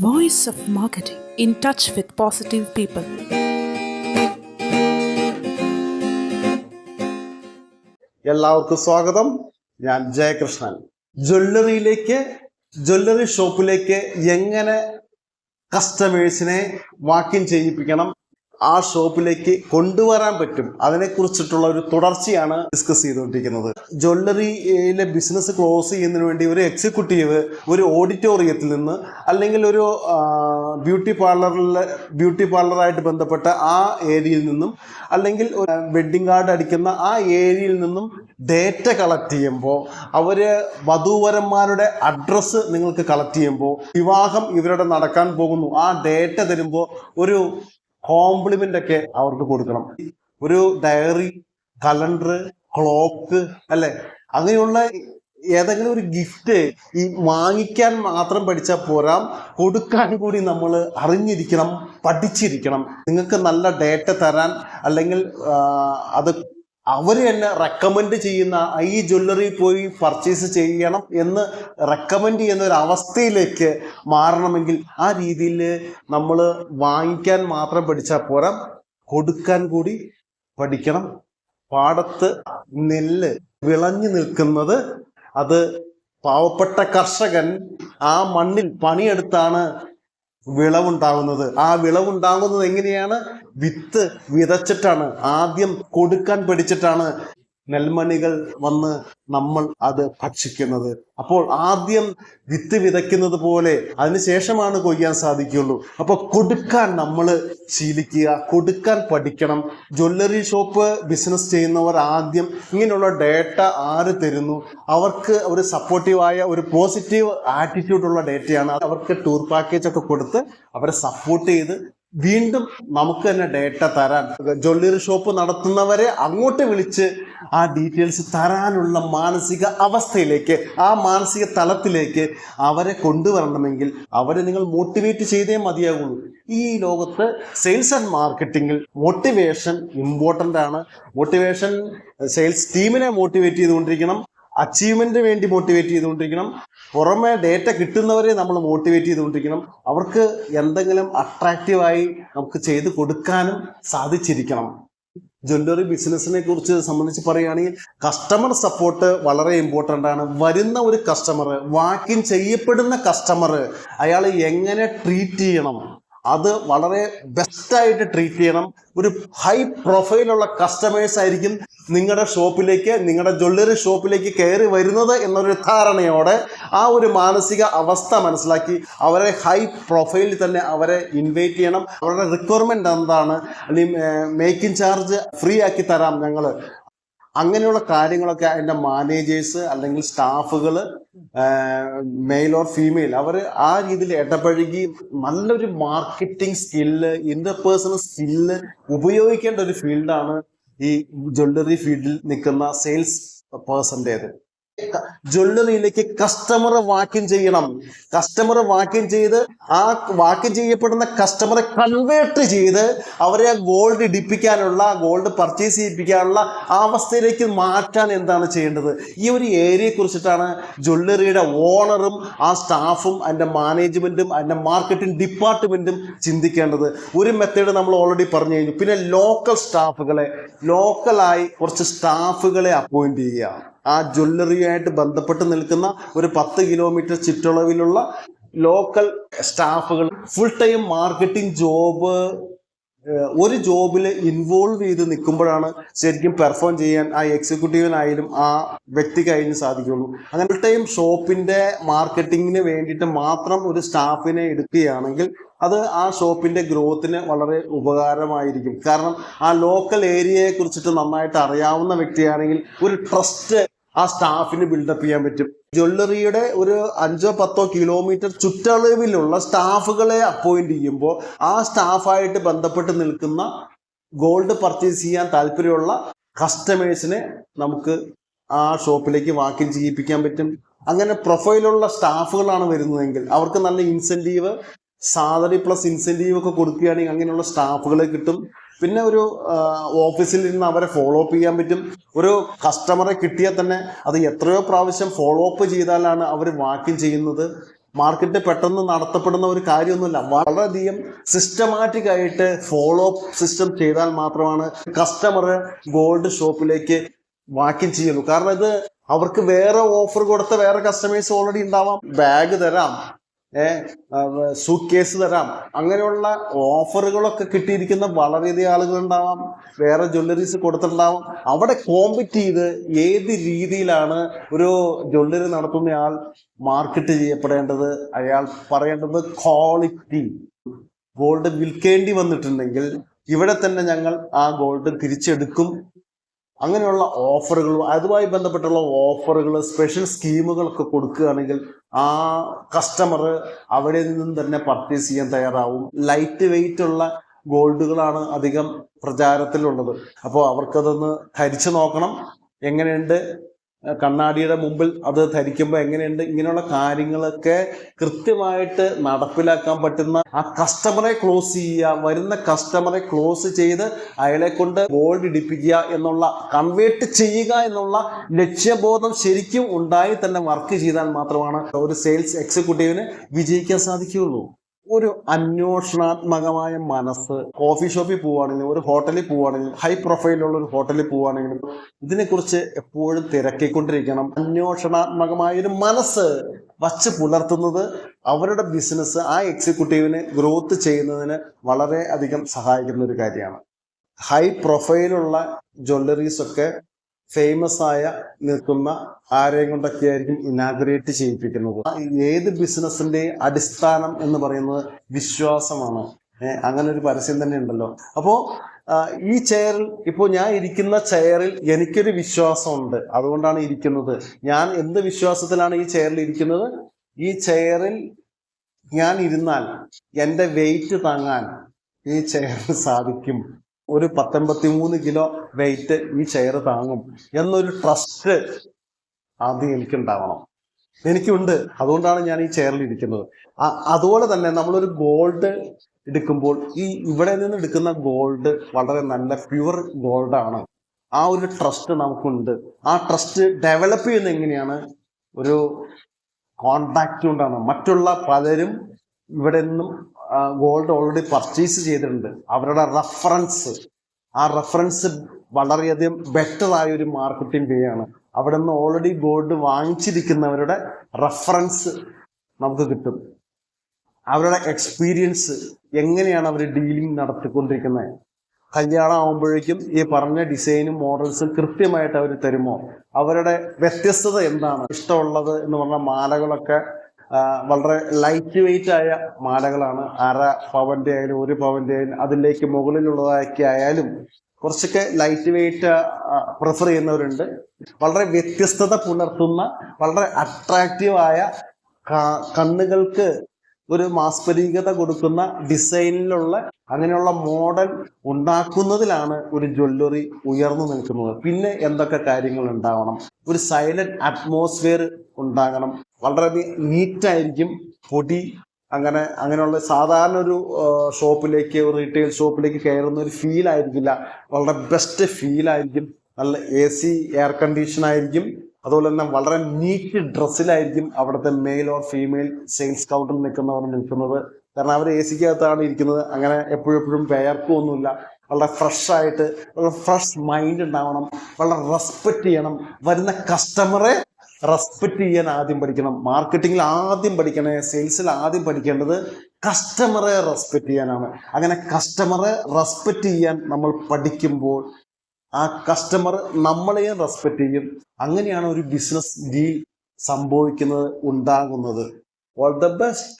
voice of marketing, in touch with positive people. എല്ലാവർക്കും സ്വാഗതം. ഞാൻ ജയകൃഷ്ണൻ. ജ്വല്ലറി ഷോപ്പിലേക്ക് എങ്ങനെ കസ്റ്റമേഴ്സിനെ വാക്കിൻ ചെയ്യിപ്പിക്കണം, ആ ഷോപ്പിലേക്ക് കൊണ്ടുവരാൻ പറ്റും, അതിനെക്കുറിച്ചിട്ടുള്ള ഒരു തുടർച്ചയാണ് ഡിസ്കസ് ചെയ്തുകൊണ്ടിരിക്കുന്നത്. ജ്വല്ലറിയിലെ ബിസിനസ് ക്ലോസ് ചെയ്യുന്നതിന് വേണ്ടി ഒരു എക്സിക്യൂട്ടീവ് ഒരു ഓഡിറ്റോറിയത്തിൽ നിന്ന് അല്ലെങ്കിൽ ഒരു ബ്യൂട്ടി പാർലറായിട്ട് ബന്ധപ്പെട്ട ആ ഏരിയയിൽ നിന്നും അല്ലെങ്കിൽ വെഡ്ഡിങ് കാർഡ് അടിക്കുന്ന ആ ഏരിയയിൽ നിന്നും ഡേറ്റ കളക്ട് ചെയ്യുമ്പോൾ, വധൂവരന്മാരുടെ അഡ്രസ്സ് നിങ്ങൾക്ക് കളക്ട് ചെയ്യുമ്പോൾ, വിവാഹം ഇവരുടെ നടക്കാൻ പോകുന്നു, ആ ഡേറ്റ തരുമ്പോൾ ഒരു കോംപ്ലിമെന്റ് ഒക്കെ അവർക്ക് കൊടുക്കണം. ഒരു ഡയറി, കലണ്ടർ, ക്ലോക്ക്, അല്ലെ, അങ്ങനെയുള്ള ഏതെങ്കിലും ഒരു ഗിഫ്റ്റ് ഈ വാങ്ങിക്കാൻ മാത്രം പഠിച്ചാൽ പോരാ, കൊടുക്കാൻ കൂടി നമ്മൾ അറിഞ്ഞിരിക്കണം, പഠിച്ചിരിക്കണം. നിങ്ങൾക്ക് നല്ല ഡേറ്റ തരാൻ അല്ലെങ്കിൽ അത് അവർ തന്നെ റെക്കമെൻഡ് ചെയ്യുന്ന ഈ ജ്വല്ലറി പോയി പർച്ചേസ് ചെയ്യണം എന്ന് റെക്കമെൻഡ് ചെയ്യുന്ന ഒരു അവസ്ഥയിലേക്ക് മാറണമെങ്കിൽ ആ രീതിയിൽ നമ്മൾ വാങ്ങിക്കാൻ മാത്രം പഠിച്ചാൽ പോരാ, കൊടുക്കാൻ കൂടി പഠിക്കണം. പാടത്ത് നെല്ല് വിളഞ്ഞു നിൽക്കുന്നത് അത് പാവപ്പെട്ട കർഷകൻ ആ മണ്ണിൽ പണിയെടുത്താണ് വിളവുണ്ടാകുന്നത്. ആ വിളവുണ്ടാകുന്നത് എങ്ങനെയാണ്? വിത്ത് വിതച്ചിട്ടാണ്, ആദ്യം കൊടുക്കാൻ പഠിച്ചിട്ടാണ് നെൽമണികൾ വന്ന് നമ്മൾ അത് ഭക്ഷിക്കുന്നത്. അപ്പോൾ ആദ്യം വിത്ത് വിതയ്ക്കുന്നത് പോലെ അതിനുശേഷമാണ് കൊയ്യാൻ സാധിക്കുള്ളൂ. അപ്പോൾ കൊടുക്കാൻ നമ്മൾ ശീലിക്കുക, കൊടുക്കാൻ പഠിക്കണം. ജ്വല്ലറി ഷോപ്പ് ബിസിനസ് ചെയ്യുന്നവർ ആദ്യം ഇങ്ങനെയുള്ള ഡേറ്റ ആര് തരുന്നു, അവർക്ക് ഒരു സപ്പോർട്ടീവായ ഒരു പോസിറ്റീവ് ആറ്റിറ്റ്യൂഡുള്ള ഡേറ്റയാണ്. അവർക്ക് ടൂർ പാക്കേജ് ഒക്കെ കൊടുത്ത് അവരെ സപ്പോർട്ട് ചെയ്ത് വീണ്ടും നമുക്ക് തന്നെ ഡേറ്റ തരാൻ, ജ്വല്ലറി ഷോപ്പ് നടത്തുന്നവരെ അങ്ങോട്ട് വിളിച്ച് ആ ഡീറ്റെയിൽസ് തരാനുള്ള മാനസിക അവസ്ഥയിലേക്ക്, ആ മാനസിക തലത്തിലേക്ക് അവരെ കൊണ്ടുവരണമെങ്കിൽ അവരെ നിങ്ങൾ മോട്ടിവേറ്റ് ചെയ്തേ മതിയാകുള്ളൂ. ഈ ലോകത്ത് സെയിൽസ് ആൻഡ് മാർക്കറ്റിങ്ങിൽ മോട്ടിവേഷൻ ഇമ്പോർട്ടൻ്റ് ആണ്. മോട്ടിവേഷൻ സെയിൽസ് ടീമിനെ മോട്ടിവേറ്റ് ചെയ്തുകൊണ്ടിരിക്കണം, അച്ചീവ്മെന്റിന് വേണ്ടി മോട്ടിവേറ്റ് ചെയ്തുകൊണ്ടിരിക്കണം, പുറമെ ഡേറ്റ കിട്ടുന്നവരെ നമ്മൾ മോട്ടിവേറ്റ് ചെയ്തുകൊണ്ടിരിക്കണം. അവർക്ക് എന്തെങ്കിലും അട്രാക്റ്റീവായി നമുക്ക് ചെയ്ത് കൊടുക്കാനും സാധിച്ചിരിക്കണം. ജ്വല്ലറി ബിസിനസ്സിനെ കുറിച്ച് സംബന്ധിച്ച് പറയുകയാണെങ്കിൽ കസ്റ്റമർ സപ്പോർട്ട് വളരെ ഇമ്പോർട്ടൻ്റ് ആണ്. വരുന്ന ഒരു കസ്റ്റമർ, വാക്കിൻ ചെയ്യപ്പെടുന്ന കസ്റ്റമർ, അയാൾ എങ്ങനെ ട്രീറ്റ് ചെയ്യണം, അത് വളരെ ബെസ്റ്റായിട്ട് ട്രീറ്റ് ചെയ്യണം. ഒരു ഹൈ പ്രൊഫൈലുള്ള കസ്റ്റമേഴ്സ് ആയിരിക്കും നിങ്ങളുടെ ഷോപ്പിലേക്ക്, നിങ്ങളുടെ ജ്വല്ലറി ഷോപ്പിലേക്ക് കയറി വരുന്നത് എന്നൊരു ധാരണയോടെ ആ ഒരു മാനസിക അവസ്ഥ മനസ്സിലാക്കി അവരെ ഹൈ പ്രൊഫൈലിൽ തന്നെ അവരെ ഇൻവൈറ്റ് ചെയ്യണം. അവരുടെ റിക്വയർമെന്റ് എന്താണ്, അല്ലെങ്കിൽ മേക്കിംഗ് ചാർജ് ഫ്രീ ആക്കി തരാം ഞങ്ങൾ, അങ്ങനെയുള്ള കാര്യങ്ങളൊക്കെ അതിൻ്റെ മാനേജേഴ്സ് അല്ലെങ്കിൽ സ്റ്റാഫുകൾ, മെയിൽ ഓർ ഫീമെയിൽ, അവർ ആ രീതിയിൽ ഇടപഴകി നല്ലൊരു മാർക്കറ്റിംഗ് സ്കില്ല്, ഇന്റർപേഴ്സണൽ സ്കില്ല് ഉപയോഗിക്കേണ്ട ഒരു ഫീൽഡാണ് ഈ ജ്വല്ലറി ഫീൽഡിൽ നിൽക്കുന്ന സെയിൽസ് പേഴ്സൻ്റേത്. ജ്വല്ലറിയിലേക്ക് കസ്റ്റമർ വാക്കിൻ ചെയ്യണം. കസ്റ്റമർ വാക്കിൻ ചെയ്ത് ആ വാക്കിൻ ചെയ്യപ്പെടുന്ന കസ്റ്റമറെ കൺവേർട്ട് ചെയ്ത് അവരെ ഗോൾഡ് ഇടിപ്പിക്കാനുള്ള, ഗോൾഡ് പർച്ചേസ് ചെയ്യിപ്പിക്കാനുള്ള ആ അവസ്ഥയിലേക്ക് മാറ്റാൻ എന്താണ് ചെയ്യേണ്ടത്? ഈ ഒരു ഏരിയയെ കുറിച്ചിട്ടാണ് ജ്വല്ലറിയുടെ ഓണറും ആ സ്റ്റാഫും അതിൻ്റെ മാനേജ്മെൻറ്റും അതിൻ്റെ മാർക്കറ്റിംഗ് ഡിപ്പാർട്ട്മെൻറ്റും ചിന്തിക്കേണ്ടത്. ഒരു മെത്തേഡ് നമ്മൾ ഓൾറെഡി പറഞ്ഞു കഴിഞ്ഞു. പിന്നെ ലോക്കലായി കുറച്ച് സ്റ്റാഫുകളെ അപ്പോയിന്റ് ചെയ്യുക. ആ ജ്വല്ലറിയായിട്ട് ബന്ധപ്പെട്ട് നിൽക്കുന്ന ഒരു 10 കിലോമീറ്റർ ചുറ്റളവിലുള്ള ലോക്കൽ സ്റ്റാഫുകൾ ഫുൾ ടൈം മാർക്കറ്റിംഗ് ജോബ്, ഒരു ജോബിൽ ഇൻവോൾവ് ചെയ്ത് നിൽക്കുമ്പോഴാണ് ശരിക്കും പെർഫോം ചെയ്യാൻ ആ എക്സിക്യൂട്ടീവിനായാലും ആ വ്യക്തിക്കായാലും സാധിക്കുള്ളൂ. അങ്ങനെ ഫുൾ ടൈം ഷോപ്പിന്റെ മാർക്കറ്റിങ്ങിന് വേണ്ടിയിട്ട് മാത്രം ഒരു സ്റ്റാഫിനെ എടുക്കുകയാണെങ്കിൽ അത് ആ ഷോപ്പിന്റെ ഗ്രോത്തിന് വളരെ ഉപകാരമായിരിക്കും. കാരണം ആ ലോക്കൽ ഏരിയയെ കുറിച്ചിട്ട് നന്നായിട്ട് അറിയാവുന്ന വ്യക്തിയാണെങ്കിൽ ഒരു ട്രസ്റ്റ് ആ സ്റ്റാഫിന് ബിൽഡപ്പ് ചെയ്യാൻ പറ്റും. ജ്വല്ലറിയുടെ ഒരു 5-10 കിലോമീറ്റർ ചുറ്റളവിലുള്ള സ്റ്റാഫുകളെ അപ്പോയിന്റ് ചെയ്യുമ്പോൾ ആ സ്റ്റാഫായിട്ട് ബന്ധപ്പെട്ട് നിൽക്കുന്ന ഗോൾഡ് പർച്ചേസ് ചെയ്യാൻ താല്പര്യമുള്ള കസ്റ്റമേഴ്സിനെ നമുക്ക് ആ ഷോപ്പിലേക്ക് വാക്കിൻ ചെയ്യിപ്പിക്കാൻ പറ്റും. അങ്ങനെ പ്രൊഫൈലുള്ള സ്റ്റാഫുകളാണ് വരുന്നതെങ്കിൽ അവർക്ക് നല്ല ഇൻസെൻറ്റീവ്, സാലറി പ്ലസ് ഇൻസെൻറ്റീവ് ഒക്കെ കൊടുക്കുകയാണെങ്കിൽ അങ്ങനെയുള്ള സ്റ്റാഫുകളെ കിട്ടും. പിന്നെ ഒരു ഓഫീസിൽ നിന്ന് അവരെ ഫോളോ അപ്പ് ചെയ്യാൻ പറ്റും. ഒരു കസ്റ്റമറെ കിട്ടിയാൽ തന്നെ അത് എത്രയോ പ്രാവശ്യം ഫോളോ അപ്പ് ചെയ്താലാണ് അവർ വാക്കിൻ ചെയ്യുന്നത്. മാർക്കറ്റ് പെട്ടെന്ന് നടത്തപ്പെടുന്ന ഒരു കാര്യമൊന്നുമില്ല. വളരെയധികം സിസ്റ്റമാറ്റിക് ആയിട്ട് ഫോളോ അപ്പ് സിസ്റ്റം ചെയ്താൽ മാത്രമാണ് കസ്റ്റമർ ഗോൾഡ് ഷോപ്പിലേക്ക് വാക്കിൻ ചെയ്യുള്ളൂ. കാരണം ഇത് അവർക്ക് വേറെ ഓഫർ കൊടുത്ത വേറെ കസ്റ്റമേഴ്സ് ഓൾറെഡി ഉണ്ടാവാം. ബാഗ് തരാം, സൂട്ട് കേസ് തരാം, അങ്ങനെയുള്ള ഓഫറുകളൊക്കെ കിട്ടിയിരിക്കുന്ന വളരെയധികം ആളുകളുണ്ടാവാം. വേറെ ജ്വല്ലറീസ് കൊടുത്തിട്ടുണ്ടാവാം. അവിടെ കോമ്പറ്റ് ചെയ്ത് ഏത് രീതിയിലാണ് ഒരു ജ്വല്ലറി നടത്തുന്നയാൾ മാർക്കറ്റ് ചെയ്യപ്പെടേണ്ടത്, അയാൾ പറയേണ്ടത് ക്വാളിറ്റി. ഗോൾഡ് വിൽക്കേണ്ടി വന്നിട്ടുണ്ടെങ്കിൽ ഇവിടെ തന്നെ ഞങ്ങൾ ആ ഗോൾഡ് തിരിച്ചെടുക്കും. അങ്ങനെയുള്ള ഓഫറുകൾ, അതുമായി ബന്ധപ്പെട്ടുള്ള ഓഫറുകൾ, സ്പെഷ്യൽ സ്കീമുകളൊക്കെ കൊടുക്കുകയാണെങ്കിൽ ആ കസ്റ്റമർ അവിടെ നിന്നും തന്നെ പർച്ചേസ് ചെയ്യാൻ തയ്യാറാവും. ലൈറ്റ് വെയിറ്റ് ഉള്ള ഗോൾഡുകളാണ് അധികം പ്രചാരത്തിലുള്ളത്. അപ്പോൾ അവർക്കതൊന്ന് ധരിച്ചു നോക്കണം, എങ്ങനെയുണ്ട്, കണ്ണാടിയുടെ മുമ്പിൽ അത് ധരിക്കുമ്പോൾ എങ്ങനെയുണ്ട്, ഇങ്ങനെയുള്ള കാര്യങ്ങളൊക്കെ കൃത്യമായിട്ട് നടപ്പിലാക്കാൻ പറ്റുന്ന ആ കസ്റ്റമറെ ക്ലോസ് ചെയ്യുക, വരുന്ന കസ്റ്റമറെ ക്ലോസ് ചെയ്ത് അയാളെ കൊണ്ട് ഗോൾഡ് ഇടിപ്പിക്കുക എന്നുള്ള, കൺവേർട്ട് ചെയ്യുക എന്നുള്ള ലക്ഷ്യബോധം ശരിക്കും ഉണ്ടായി തന്നെ വർക്ക് ചെയ്താൽ മാത്രമാണ് ഒരു സെയിൽസ് എക്സിക്യൂട്ടീവിന് വിജയിക്കാൻ സാധിക്കുകയുള്ളൂ. ഒരു അന്വേഷണാത്മകമായ മനസ്സ്, കോഫി ഷോപ്പിൽ പോവുകയാണെങ്കിലും ഒരു ഹോട്ടലിൽ പോവുകയാണെങ്കിലും ഹൈ പ്രൊഫൈലുള്ള ഒരു ഹോട്ടലിൽ പോവുകയാണെങ്കിലും ഇതിനെക്കുറിച്ച് എപ്പോഴും തിരക്കിക്കൊണ്ടിരിക്കണം. അന്വേഷണാത്മകമായൊരു മനസ്സ് വച്ച് പുലർത്തുന്നത് അവരുടെ ബിസിനസ് ആ എക്സിക്യൂട്ടീവിന് ഗ്രോത്ത് ചെയ്യുന്നതിന് വളരെ അധികം സഹായിക്കുന്ന ഒരു കാര്യമാണ്. ഹൈ പ്രൊഫൈലുള്ള ജ്വല്ലറീസ് ഒക്കെ ഫേമസ് ആയ നിൽക്കുന്ന ആരെയും കൊണ്ടൊക്കെ ആയിരിക്കും ഇനാഗുറേറ്റ് ചെയ്യിപ്പിക്കുന്നത്. ഏത് ബിസിനസിന്റെ അടിസ്ഥാനം എന്ന് പറയുന്നത് വിശ്വാസമാണ്. അങ്ങനെ ഒരു പരസ്യം തന്നെ ഉണ്ടല്ലോ. അപ്പോൾ ഈ ചെയറിൽ, ഇപ്പോൾ ഞാൻ ഇരിക്കുന്ന ചെയറിൽ എനിക്കൊരു വിശ്വാസമുണ്ട്, അതുകൊണ്ടാണ് ഇരിക്കുന്നത്. ഞാൻ എന്ത് വിശ്വാസത്തിലാണ് ഈ ചെയറിൽ ഇരിക്കുന്നത്? ഈ ചെയറിൽ ഞാൻ ഇരുന്നാൽ എൻ്റെ വെയിറ്റ് താങ്ങാൻ ഈ ചെയറിന് സാധിക്കും. ഒരു 183 കിലോ വെയിറ്റ് ഈ ചെയർ താങ്ങും എന്നൊരു ട്രസ്റ്റ് ആദ്യം എനിക്കുണ്ടാവണം. എനിക്കുണ്ട്, അതുകൊണ്ടാണ് ഞാൻ ഈ ചെയറിൽ ഇരിക്കുന്നത്. അതുപോലെ തന്നെ നമ്മളൊരു ഗോൾഡ് എടുക്കുമ്പോൾ ഈ ഇവിടെ നിന്ന് എടുക്കുന്ന ഗോൾഡ് വളരെ നല്ല പ്യുവർ ഗോൾഡാണ്. ആ ഒരു ട്രസ്റ്റ് നമുക്കുണ്ട്. ആ ട്രസ്റ്റ് ഡെവലപ്പ് ചെയ്യുന്നത് എങ്ങനെയാണ്? ഒരു കോണ്ടാക്ട് കൊണ്ടാണ്. മറ്റുള്ള പലരും ഇവിടെ നിന്നും ഗോൾഡ് ഓൾറെഡി പർച്ചേസ് ചെയ്തിട്ടുണ്ട്. അവരുടെ റെഫറൻസ്, ആ റെഫറൻസ് വളരെയധികം ബെറ്റർ ആയ ഒരു മാർക്കറ്റിംഗ് വേ ആണ്. അവിടെ നിന്ന് ഓൾറെഡി ഗോൾഡ് വാങ്ങിച്ചിരിക്കുന്നവരുടെ റെഫറൻസ് നമുക്ക് കിട്ടും. അവരുടെ എക്സ്പീരിയൻസ്, എങ്ങനെയാണ് അവർ ഡീലിംഗ് നടത്തിക്കൊണ്ടിരിക്കുന്നത്, കല്യാണം ആകുമ്പോഴേക്കും ഈ പറഞ്ഞ ഡിസൈനും മോഡൽസും കൃത്യമായിട്ട് അവർ തരുമോ, അവരുടെ വ്യത്യസ്തത എന്താണ്, ഇഷ്ടമുള്ളത് എന്ന് പറഞ്ഞ മാലകളൊക്കെ വളരെ ലൈറ്റ് വെയിറ്റ് ആയ മാലകളാണ്. 1/2 പവന്റെ ആയാലും 1 പവന്റെ ആയാലും അതിലേക്ക് മുകളിലുള്ളതൊക്കെ ആയാലും കുറച്ചൊക്കെ ലൈറ്റ് വെയിറ്റ് പ്രിഫർ ചെയ്യുന്നവരുണ്ട്. വളരെ വ്യത്യസ്തത പുലർത്തുന്ന, വളരെ അട്രാക്റ്റീവായ, കണ്ണുകൾക്ക് ഒരു മാസ്പരികത കൊടുക്കുന്ന ഡിസൈനിലുള്ള അങ്ങനെയുള്ള മോഡൽ ഉണ്ടാക്കുന്നതിലാണ് ഒരു ജ്വല്ലറി ഉയർന്നു നിൽക്കുന്നത്. പിന്നെ എന്തൊക്കെ കാര്യങ്ങൾ ഉണ്ടാവണം? ഒരു സൈലന്റ് അറ്റ്മോസ്ഫിയർ ഉണ്ടാകണം. വളരെയധികം നീറ്റായിരിക്കും. പൊടി അങ്ങനെയുള്ള സാധാരണ ഒരു ഷോപ്പിലേക്ക്, ഒരു റീറ്റെയിൽ ഷോപ്പിലേക്ക് കയറുന്ന ഒരു ഫീൽ ആയിരിക്കില്ല. വളരെ ബെസ്റ്റ് ഫീൽ ആയിരിക്കും. നല്ല AC എയർ കണ്ടീഷൻ ആയിരിക്കും. അതുപോലെ തന്നെ വളരെ നീറ്റ് ഡ്രസ്സിലായിരിക്കും അവിടുത്തെ മെയിൽ ഓർ ഫീമെയിൽ സെയിൽസ് കൗണ്ടറിൽ നിൽക്കുന്നവർ നിൽക്കുന്നത്. കാരണം അവർ AC-ക്കകത്താണ് ഇരിക്കുന്നത്. അങ്ങനെ എപ്പോഴും വേർക്കൊന്നുമില്ല. വളരെ ഫ്രഷ് ആയിട്ട്, വളരെ ഫ്രഷ് മൈൻഡ് ഉണ്ടാവണം. വളരെ റെസ്പെക്റ്റ് ചെയ്യണം. വരുന്ന കസ്റ്റമറെ റെസ്പെക്റ്റ് ചെയ്യാൻ ആദ്യം പഠിക്കണം. മാർക്കറ്റിങ്ങിൽ ആദ്യം പഠിക്കണേ, സെയിൽസിൽ ആദ്യം പഠിക്കേണ്ടത് കസ്റ്റമറെ റെസ്പെക്റ്റ് ചെയ്യാനാണ്. അങ്ങനെ കസ്റ്റമറെ റെസ്പെക്റ്റ് ചെയ്യാൻ നമ്മൾ പഠിക്കുമ്പോൾ ആ കസ്റ്റമർ നമ്മളെയും റെസ്പെക്റ്റ് ചെയ്യും. അങ്ങനെയാണ് ഒരു ബിസിനസ് ഡീൽ സംഭവിക്കുന്നത്, ഉണ്ടാകുന്നത്. All the best.